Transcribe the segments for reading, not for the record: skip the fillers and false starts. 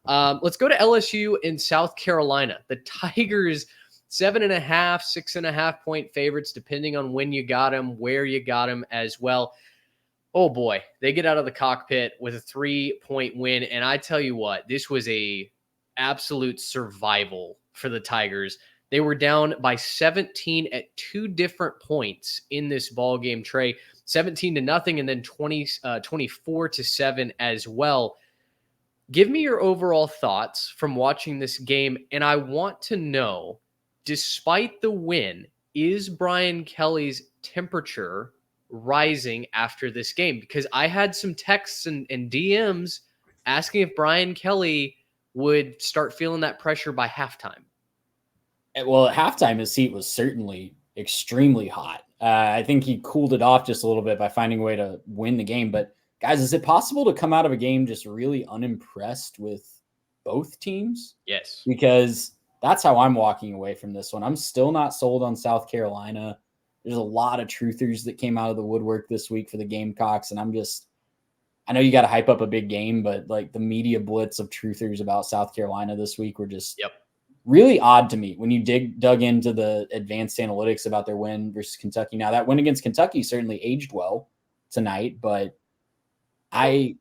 Let's go to LSU in South Carolina. The Tigers, 7.5, 6.5 point favorites, depending on when you got them, where you got them as well. Oh boy, they get out of the cockpit with a 3-point win. And I tell you what, this was a absolute survival for the Tigers. They were down by 17 at 2 different points in this ball game, Trey. 17-0 and then 24-7 as well. Give me your overall thoughts from watching this game. And I want to know, despite the win, is Brian Kelly's temperature rising after this game? Because I had some texts and DMs asking if Brian Kelly would start feeling that pressure by halftime. Well, at halftime, his seat was certainly extremely hot. I think he cooled it off just a little bit by finding a way to win the game. But guys, is it possible to come out of a game just really unimpressed with both teams? Yes. Because that's how I'm walking away from this one. I'm still not sold on South Carolina. There's a lot of truthers that came out of the woodwork this week for the Gamecocks. And I know you got to hype up a big game, but like the media blitz of truthers about South Carolina this week were just really odd to me when you dug into the advanced analytics about their win versus Kentucky. Now, that win against Kentucky certainly aged well tonight, but I'm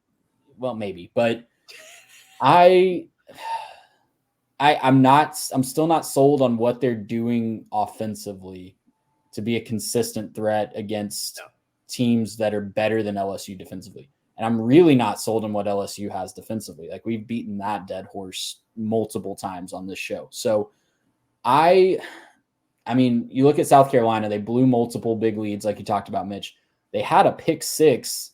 still not sold on what they're doing offensively to be a consistent threat against teams that are better than LSU defensively. And I'm really not sold on what LSU has defensively. Like, we've beaten that dead horse multiple times on this show. So I mean, you look at South Carolina, they blew multiple big leads like you talked about, Mitch. They had a pick six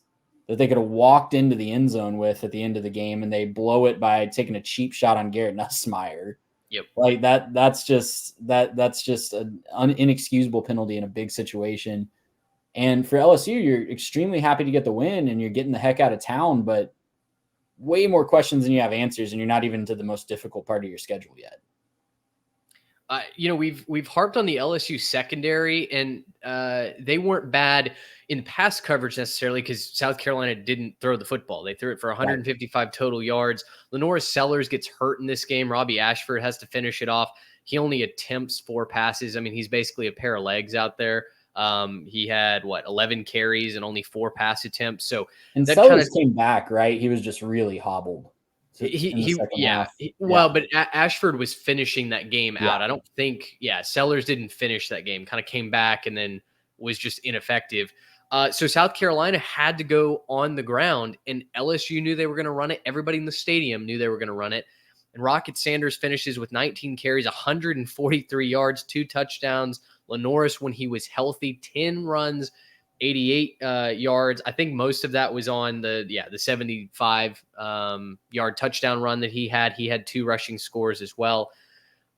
that they could have walked into the end zone with at the end of the game, and they blow it by taking a cheap shot on Garrett Nussmeier. Yep. Like that's just an inexcusable penalty in a big situation. And for LSU, you're extremely happy to get the win and you're getting the heck out of town, but way more questions than you have answers, and you're not even to the most difficult part of your schedule yet. We've harped on the LSU secondary, and they weren't bad in pass coverage necessarily because South Carolina didn't throw the football. They threw it for 155 total yards. Lenora Sellers gets hurt in this game. Robbie Ashford has to finish it off. He only attempts 4 passes. I mean, he's basically a pair of legs out there. He had 11 carries and only 4 pass attempts. So and Sellers came back, right? He was just really hobbled. But Ashford was finishing that game out. I don't think, Sellers didn't finish that game, kind of came back and then was just ineffective. So South Carolina had to go on the ground, and LSU knew they were going to run it. Everybody in the stadium knew they were going to run it. And Rocket Sanders finishes with 19 carries, 143 yards, 2 touchdowns. Lenoris, when he was healthy, 10 runs, 88 yards. I think most of that was on the 75 yard touchdown run that he had. He had 2 rushing scores as well.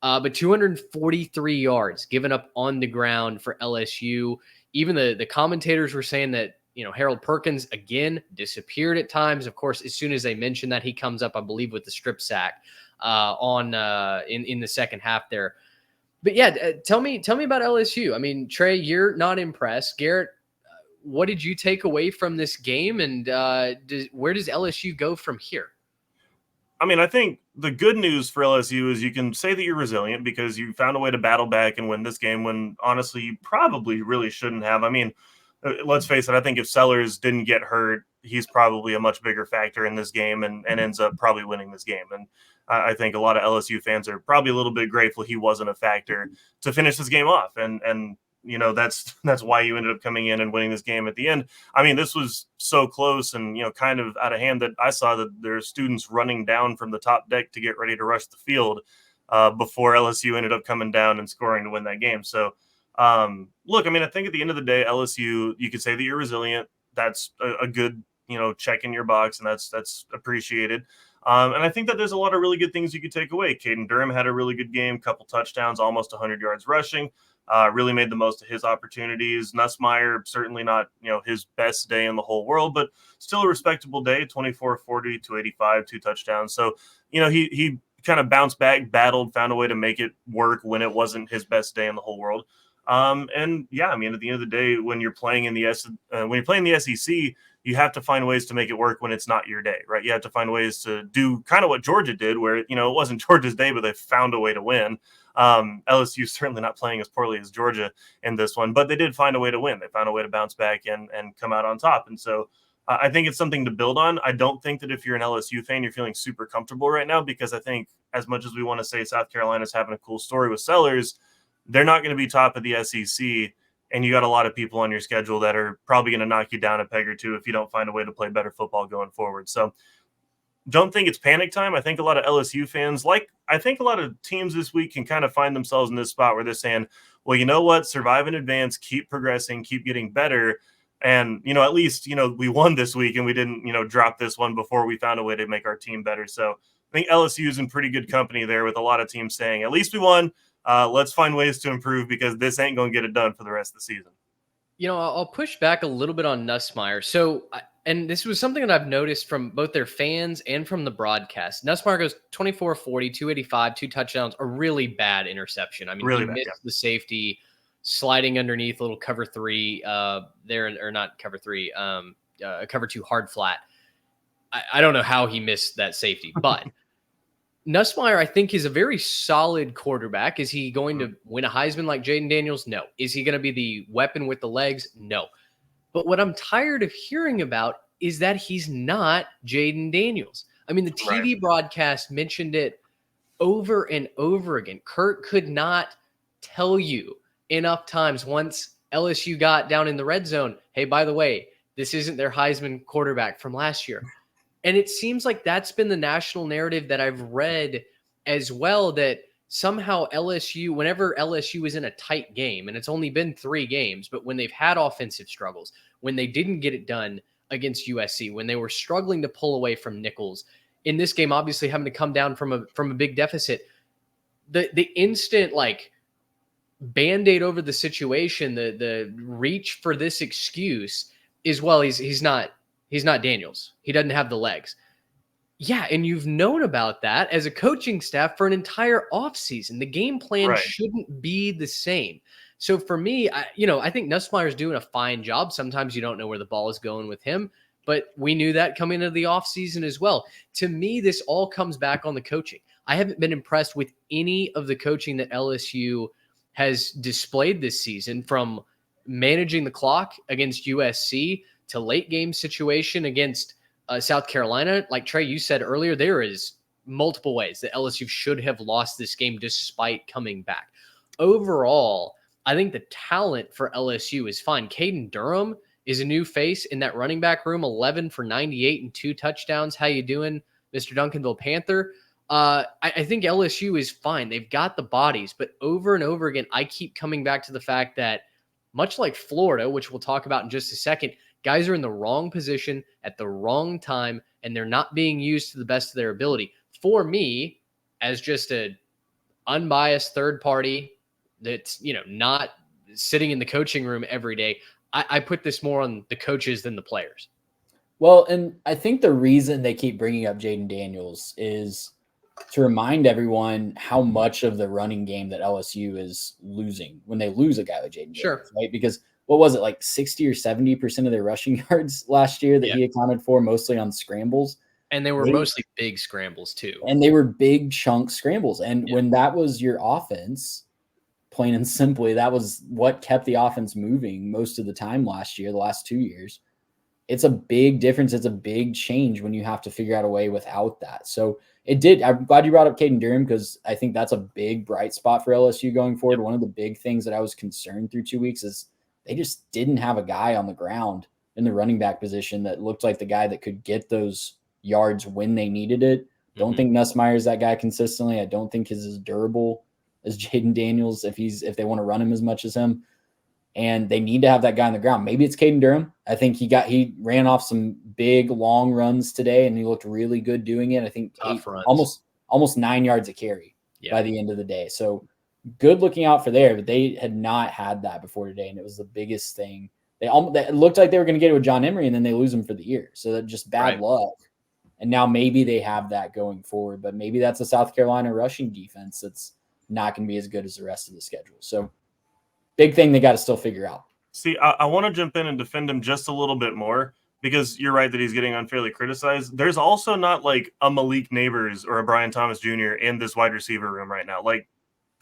But 243 yards given up on the ground for LSU. Even the commentators were saying that, Harold Perkins, again, disappeared at times. Of course, as soon as they mention that, he comes up, I believe, with the strip sack in the second half there. But tell me about LSU. I mean, Trey, you're not impressed. Garrett, what did you take away from this game, and where does LSU go from here? I mean, I think the good news for LSU is you can say that you're resilient because you found a way to battle back and win this game when, honestly, you probably really shouldn't have. I mean, let's face it, I think if Sellers didn't get hurt, he's probably a much bigger factor in this game and ends up probably winning this game. And I think a lot of LSU fans are probably a little bit grateful he wasn't a factor to finish this game off. And that's why you ended up coming in and winning this game at the end. I mean, this was so close and, kind of out of hand that I saw that there are students running down from the top deck to get ready to rush the field before LSU ended up coming down and scoring to win that game. So, look, I mean, I think at the end of the day, LSU, you could say that you're resilient. That's a good, check in your box, and that's appreciated. And I think that there's a lot of really good things you could take away. Caden Durham had a really good game, couple touchdowns, almost 100 yards rushing. Really made the most of his opportunities. Nussmeier, certainly not, his best day in the whole world, but still a respectable day, 24-40, 285, 2 touchdowns. So, he kind of bounced back, battled, found a way to make it work when it wasn't his best day in the whole world. I mean, at the end of the day, when you're playing in the SEC, you have to find ways to make it work when it's not your day, right? You have to find ways to do kind of what Georgia did, where, it wasn't Georgia's day, but they found a way to win. LSU certainly not playing as poorly as Georgia in this one, but they did find a way to win. They found a way to bounce back and come out on top. And so I think it's something to build on. I don't think that if you're an LSU fan, you're feeling super comfortable right now, because I think as much as we want to say South Carolina's having a cool story with Sellers, they're not going to be top of the SEC. And you got a lot of people on your schedule that are probably going to knock you down a peg or two if you don't find a way to play better football going forward. So don't think it's panic time. I think a lot of LSU fans, I think a lot of teams this week, can kind of find themselves in this spot where they're saying, well, you know what? Survive in advance, keep progressing, keep getting better. And, at least, we won this week and we didn't, drop this one before we found a way to make our team better. So I think LSU is in pretty good company there, with a lot of teams saying, at least we won. Let's find ways to improve, because this ain't going to get it done for the rest of the season. I'll push back a little bit on Nussmeier. So, and this was something that I've noticed from both their fans and from the broadcast. Nussmeier goes 24-40, 285, 2 touchdowns, a really bad interception. I mean, really he bad, missed the safety, sliding underneath a little cover 3 there, or not cover 3, cover 2 hard flat. I don't know how he missed that safety, but Nussmeier, I think, is a very solid quarterback. Is he going to win a Heisman like Jaden Daniels? No. Is he going to be the weapon with the legs? No. But what I'm tired of hearing about is that he's not Jaden Daniels. I mean, the TV broadcast mentioned it over and over again. Kurt could not tell you enough times, once LSU got down in the red zone, hey, by the way, this isn't their Heisman quarterback from last year. And it seems like that's been the national narrative that I've read as well, that somehow LSU, whenever LSU is in a tight game, and it's only been 3 games, but when they've had offensive struggles, when they didn't get it done against USC, when they were struggling to pull away from Nichols, in this game, obviously having to come down from a big deficit, the instant Band-Aid over the situation, the reach for this excuse is, well, he's not Daniels. He doesn't have the legs. Yeah, and you've known about that as a coaching staff for an entire offseason. The game plan shouldn't be the same. So for me, I think Nussmeier's doing a fine job. Sometimes you don't know where the ball is going with him, but we knew that coming into the offseason as well. To me, this all comes back on the coaching. I haven't been impressed with any of the coaching that LSU has displayed this season, from managing the clock against USC to late game situation against South Carolina. Like Trey, you said earlier, there is multiple ways that LSU should have lost this game despite coming back. Overall, I think the talent for LSU is fine. Caden Durham is a new face in that running back room, 11 for 98 and 2 touchdowns. How you doing, Mr. Duncanville Panther? I think LSU is fine. They've got the bodies, but over and over again, I keep coming back to the fact that, much like Florida, which we'll talk about in just a second, guys are in the wrong position at the wrong time, and they're not being used to the best of their ability. For me, as just an unbiased third party that's, not sitting in the coaching room every day, I put this more on the coaches than the players. Well, and I think the reason they keep bringing up Jaden Daniels is to remind everyone how much of the running game that LSU is losing when they lose a guy like Jaden Daniels, right? Because what was it, 60 or 70% of their rushing yards last year that he accounted for, mostly on scrambles? And they were mostly big scrambles too. And they were big chunk scrambles. And when that was your offense, plain and simply, that was what kept the offense moving most of the time last year, the last 2 years. It's a big difference. It's a big change when you have to figure out a way without that. So it did. I'm glad you brought up Caden Durham, because I think that's a big bright spot for LSU going forward. One of the big things that I was concerned through 2 weeks is they just didn't have a guy on the ground in the running back position that looked like the guy that could get those yards when they needed it. Don't think Nussmeier is that guy consistently. I don't think he's as durable as Jaden Daniels if they want to run him as much as him. And they need to have that guy on the ground. Maybe it's Caden Durham. I think he ran off some big long runs today, and he looked really good doing it. I think almost 9 yards a carry by the end of the day. So good looking out for there, but they had not had that before today, and it was the biggest thing. It looked like they were going to get it with John Emery, and then they lose him for the year. So that's just bad luck. And now maybe they have that going forward, but maybe that's a South Carolina rushing defense that's not going to be as good as the rest of the schedule. So big thing they got to still figure out. See, I want to jump in and defend him just a little bit more, because you're right that he's getting unfairly criticized. There's also not like a Malik Neighbors or a Brian Thomas Jr. in this wide receiver room right now. Like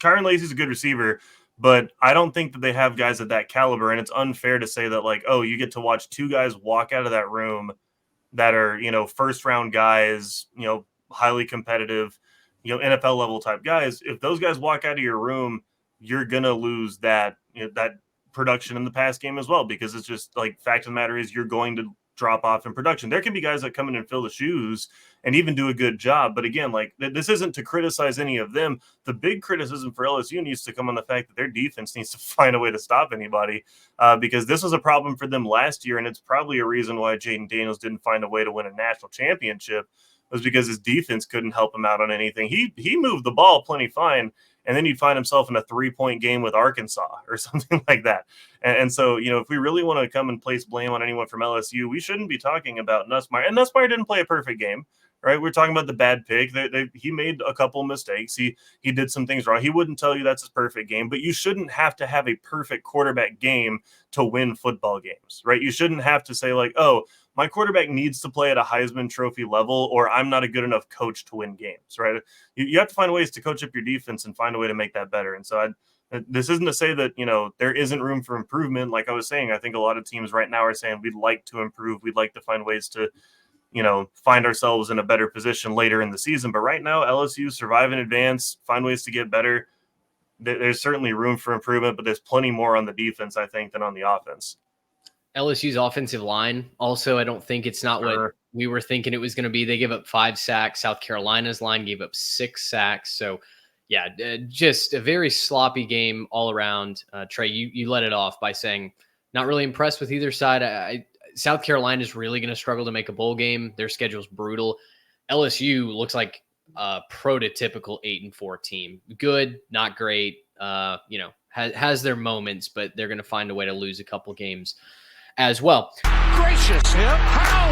Kyron Lacy's a good receiver, but I don't think that they have guys at that caliber. And it's unfair to say that like, oh, you get to watch two guys walk out of that room that are, first round guys, highly competitive, NFL level type guys. If those guys walk out of your room, you're going to lose that, that production in the pass game as well, because it's just like fact of the matter is you're going to drop off in production. There can be guys that come in and fill the shoes and even do a good job. But again, like this isn't to criticize any of them. The big criticism for LSU needs to come on the fact that their defense needs to find a way to stop anybody because this was a problem for them last year. And it's probably a reason why Jaden Daniels didn't find a way to win a national championship, was because his defense couldn't help him out on anything. He moved the ball plenty fine, and then you'd find himself in a 3-point game with Arkansas or something like that. And so, if we really want to come and place blame on anyone from LSU, we shouldn't be talking about Nussmeier. And Nussmeier didn't play a perfect game, right? We're talking about the bad pick. He made a couple mistakes. He did some things wrong. He wouldn't tell you that's his perfect game, but you shouldn't have to have a perfect quarterback game to win football games, right? You shouldn't have to say like, oh, my quarterback needs to play at a Heisman Trophy level, or I'm not a good enough coach to win games, right? You have to find ways to coach up your defense and find a way to make that better. And so this isn't to say that, there isn't room for improvement. Like I was saying, I think a lot of teams right now are saying we'd like to improve. We'd like to find ways to, find ourselves in a better position later in the season. But right now, LSU survive in advance, find ways to get better. There's certainly room for improvement, but there's plenty more on the defense, I think, than on the offense. LSU's offensive line, also, I don't think it's not what we were thinking it was going to be. They gave up 5 sacks. South Carolina's line gave up 6 sacks. So, yeah, just a very sloppy game all around. Trey, you let it off by saying not really impressed with either side. South Carolina is really going to struggle to make a bowl game. Their schedule's brutal. LSU looks like a prototypical 8-4 team. Good, not great. Has their moments, but they're going to find a way to lose a couple games as well. Gracious him! How